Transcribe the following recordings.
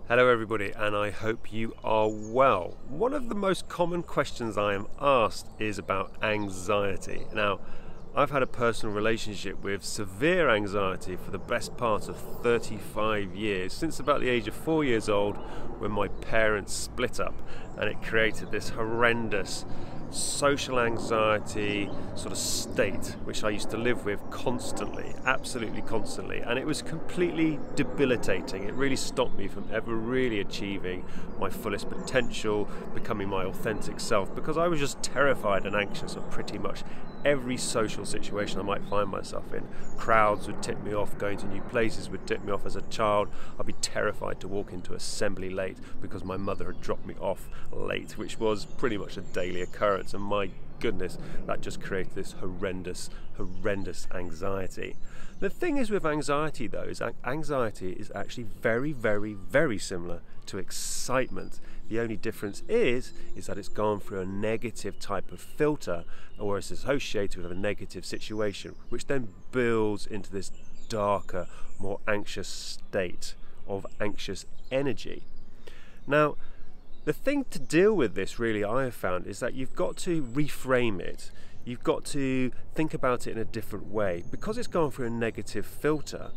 Hello everybody, and I hope you are well. One of the most common questions I am asked is about anxiety. Now, I've had a personal relationship with severe anxiety for the best part of 35 years, since about the age of 4 years old when my parents split up, and it created this horrendous social anxiety sort of state which I used to live with constantly, absolutely constantly, and it was completely debilitating. It really stopped me from ever really achieving my fullest potential, becoming my authentic self, because I was just terrified and anxious of pretty much every social situation I might find myself in. Crowds would tip me off, going to new places would tip me off. As a child, I'd be terrified to walk into assembly late because my mother had dropped me off late, which was pretty much a daily occurrence, and my goodness, that just created this horrendous anxiety. The thing is with anxiety though, is that anxiety is actually very similar to excitement. The only difference is that it's gone through a negative type of filter, or it's associated with a negative situation, which then builds into this darker, more anxious state of anxious energy. Now, the thing to deal with this, really, I have found, is that you've got to reframe it. You've got to think about it in a different way. Because it's gone through a negative filter,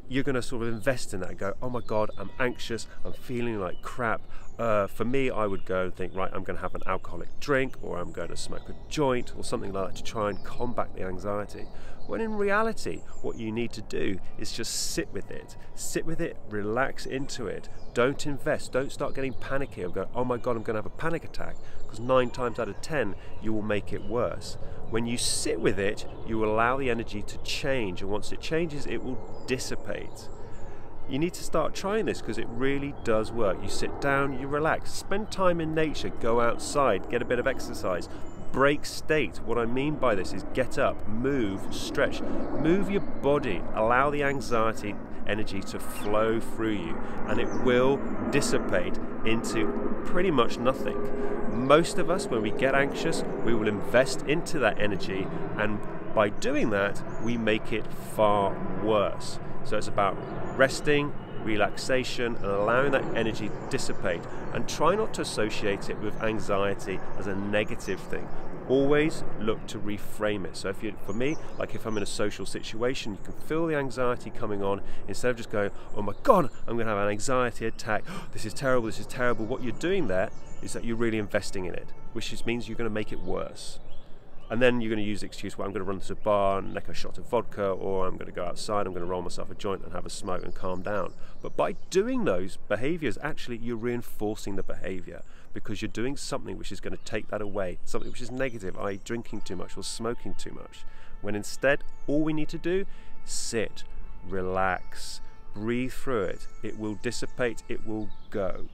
you're going to sort of invest in that and go, oh my God, I'm anxious, I'm feeling like crap. For me, I would go and think, right, I'm going to have an alcoholic drink, or I'm going to smoke a joint or something like that to try and combat the anxiety. When in reality, what you need to do is just sit with it, relax into it. Don't invest, don't start getting panicky and go, oh my God, I'm going to have a panic attack, because 9 times out of 10, you will make it worse. When you sit with it, you will allow the energy to change, and once it changes, it will dissipate. You need to start trying this because it really does work. You sit down, you relax, spend time in nature, go outside, get a bit of exercise, break state. What I mean by this is get up, move, stretch, move your body, allow the anxiety energy to flow through you, and it will dissipate into pretty much nothing. Most of us, when we get anxious, we will invest into that energy, and by doing that, we make it far worse. So it's about resting, relaxation, and allowing that energy to dissipate, and try not to associate it with anxiety as a negative thing. Always look to reframe it. So for me, like if I'm in a social situation, you can feel the anxiety coming on. Instead of just going, oh my God, I'm going to have an anxiety attack, this is terrible, what you're doing there is that you're really investing in it, which just means you're going to make it worse. And then you're going to use the excuse, well, I'm going to run to the bar and neck a shot of vodka, or I'm going to go outside, I'm going to roll myself a joint and have a smoke and calm down. But by doing those behaviors, actually you're reinforcing the behavior, because you're doing something which is going to take that away, something which is negative, i.e. drinking too much or smoking too much. When instead, all we need to do, sit, relax, breathe through it. It will dissipate, it will go.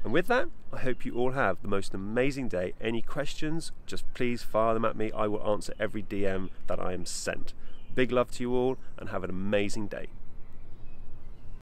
And with that, I hope you all have the most amazing day. Any questions, just please fire them at me. I will answer every DM that I am sent. Big love to you all, and have an amazing day.